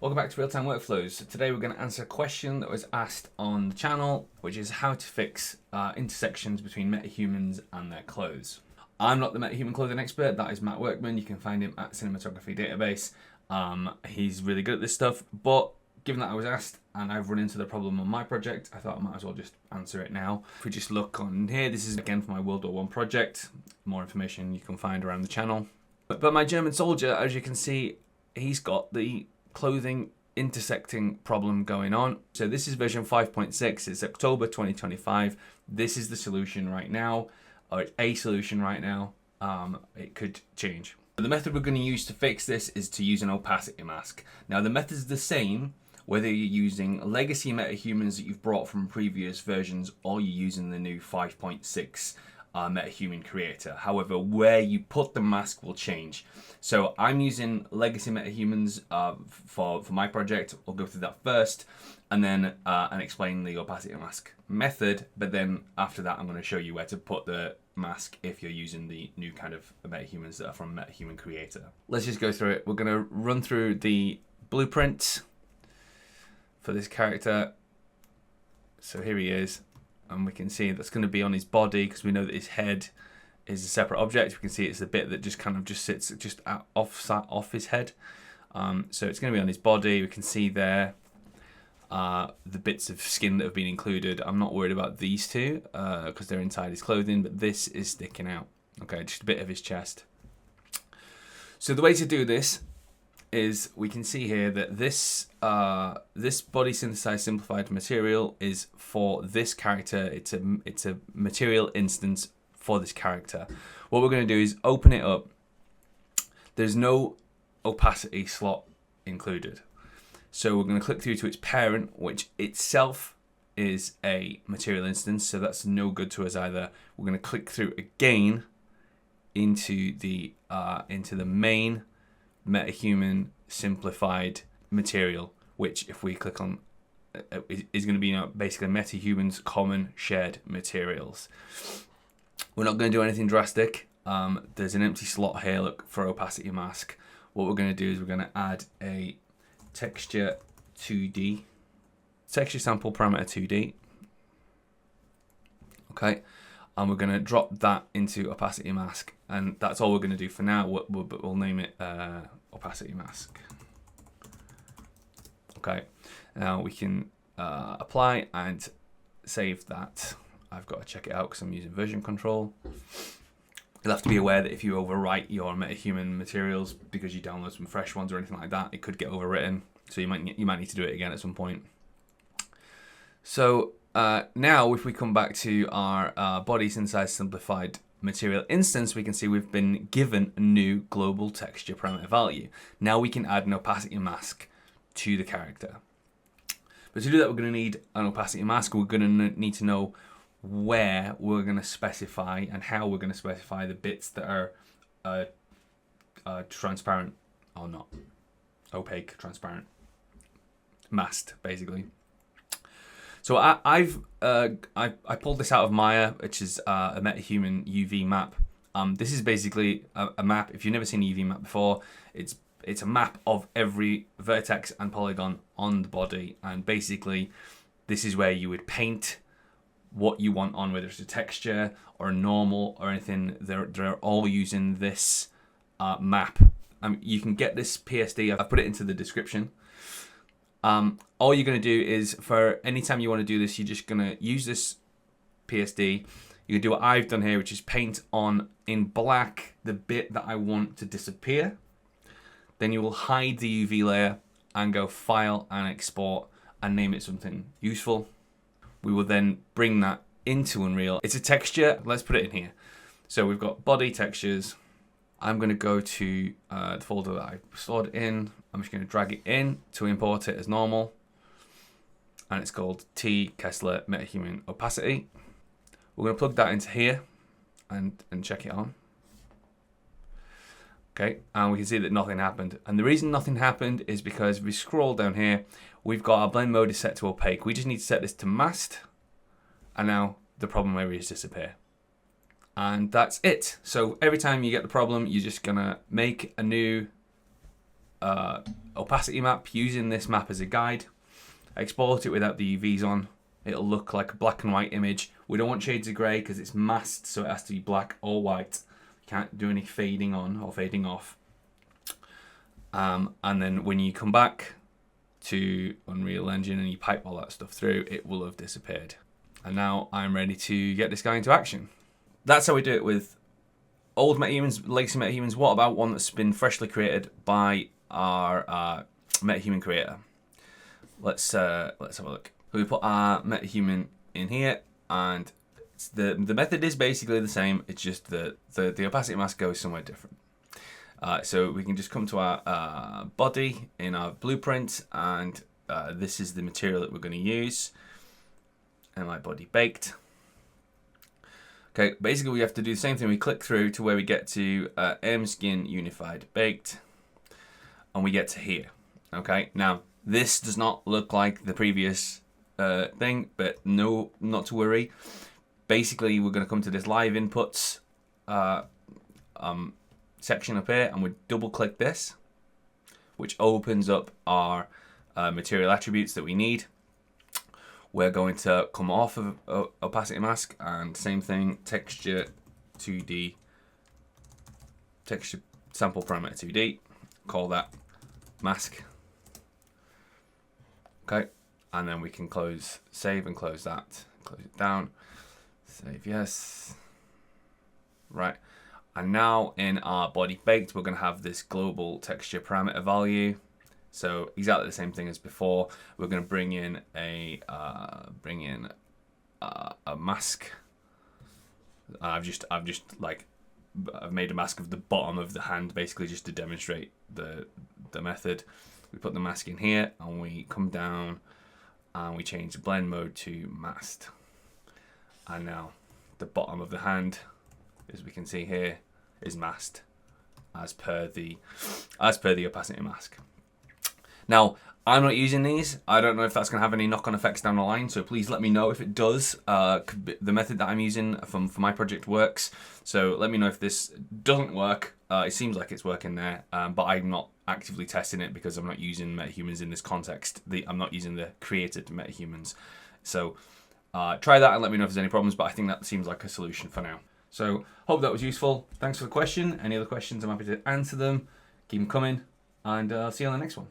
Welcome back to Realtime Workflows. Today we're going to answer a question that was asked on the channel, which is how to fix intersections between metahumans and their clothes. I'm not the Metahuman clothing expert, that is Matt Workman. You can find him at Cinematography Database. He's really good at this stuff, but given that I was asked and I've run into the problem on my project, I thought I might as well just answer it now. If we just look on here, this is again for my World War I project. More information you can find around the channel. But my German soldier, as you can see, he's got the clothing intersecting problem going on. So this is version 5.6. It's October 2025. This is the solution right now, or it's a solution right now. It could change. The method we're going to use to fix this is to use an opacity mask. Now the method is the same whether you're using legacy metahumans that you've brought from previous versions or you're using the new 5.6 Metahuman Creator. However, where you put the mask will change. So I'm using legacy metahumans for my project. I'll go through that first and then and explain the opacity mask method. But then after that, I'm going to show you where to put the mask if you're using the new kind of metahumans that are from Metahuman Creator. Let's just go through it. We're going to run through the blueprint for this character. So here he is. And we can see that's going to be on his body because we know that his head is a separate object. We can see it's the bit that just kind of just sits just off his head. So it's going to be on his body. We can see there the bits of skin that have been included. I'm not worried about these two because they're inside his clothing, but this is sticking out. Okay, just a bit of his chest. So the way to do this is we can see here that this this body synthesized simplified material is for this character. It's a material instance for this character. What we're going to do is open it up. There's no opacity slot included. So we're going to click through to its parent, which itself is a material instance. So that's no good to us either. We're going to click through again into the main Metahuman simplified material, which if we click on is going to be basically Metahumans common shared materials. We're not going to do anything drastic. There's an empty slot here, look, for opacity mask. What we're going to do is we're going to add a texture 2D, texture sample parameter 2D. Okay, and we're going to drop that into opacity mask, and that's all we're going to do for now. We'll name it opacity mask. Okay, now we can apply and save that. I've got to check it out because I'm using version control. You'll have to be aware that if you overwrite your Metahuman materials because you download some fresh ones or anything like that, it could get overwritten. So you might need to do it again at some point. So now if we come back to our body synthesized simplified material instance, we can see we've been given a new global texture parameter value. Now we can add an opacity mask to the character. But to do that, we're going to need an opacity mask. We're going to need to know where we're going to specify and how we're going to specify the bits that are transparent or not. Opaque, transparent, masked, basically. So I pulled this out of Maya, which is a Metahuman UV map. This is basically a map. If you've never seen a UV map before, it's a map of every vertex and polygon on the body, and basically this is where you would paint what you want on, whether it's a texture or a normal or anything. They're all using this map. You can get this PSD. I've put it into the description. All you're going to do is, for any time you want to do this, you're just going to use this PSD. You can do what I've done here, which is paint on in black the bit that I want to disappear. Then you will hide the UV layer and go File and Export and name it something useful. We will then bring that into Unreal. It's a texture. Let's put it in here. So we've got body textures. I'm going to go to the folder that I stored it in. I'm just going to drag it in to import it as normal. And it's called T Kessler Metahuman Opacity. We're going to plug that into here and check it on. Okay, and we can see that nothing happened. And the reason nothing happened is because if we scroll down here, we've got our blend mode is set to opaque. We just need to set this to masked, and now the problem areas disappear. And that's it. So every time you get the problem, you're just gonna make a new opacity map using this map as a guide. Export it without the UVs on. It'll look like a black and white image. We don't want shades of grey because it's masked, so it has to be black or white. You can't do any fading on or fading off. And then when you come back to Unreal Engine and you pipe all that stuff through, it will have disappeared. And now I'm ready to get this guy into action. That's how we do it with old Metahumans, Legacy Metahumans. What about one that's been freshly created by our Metahuman Creator? Let's have a look. We put our Metahuman in here, and the method is basically the same. It's just the opacity mask goes somewhere different. So we can just come to our body in our blueprint, and this is the material that we're going to use. And my body baked. Okay, basically we have to do the same thing. We click through to where we get to skin unified baked, and we get to here. Okay, now this does not look like the previous thing, but no, not to worry. Basically, we're going to come to this live inputs section up here, and we double click this, which opens up our material attributes that we need. We're going to come off of opacity mask, and same thing, texture 2D, texture sample parameter 2D, call that mask. Okay, and then we can save and close that, close it down, save yes. Right, and now in our body baked, we're going to have this global texture parameter value. So exactly the same thing as before. We're going to bring in a mask. I've made a mask of the bottom of the hand, basically just to demonstrate the method. We put the mask in here, and we come down, and we change the blend mode to masked. And now the bottom of the hand, as we can see here, is masked as per the opacity mask. Now, I'm not using these. I don't know if that's going to have any knock-on effects down the line, so please let me know if it does. The method that I'm using for my project works, so let me know if this doesn't work. It seems like it's working there, but I'm not actively testing it because I'm not using Metahumans in this context. I'm not using the created Metahumans. So try that and let me know if there's any problems, but I think that seems like a solution for now. So hope that was useful. Thanks for the question. Any other questions, I'm happy to answer them. Keep them coming, and I'll see you on the next one.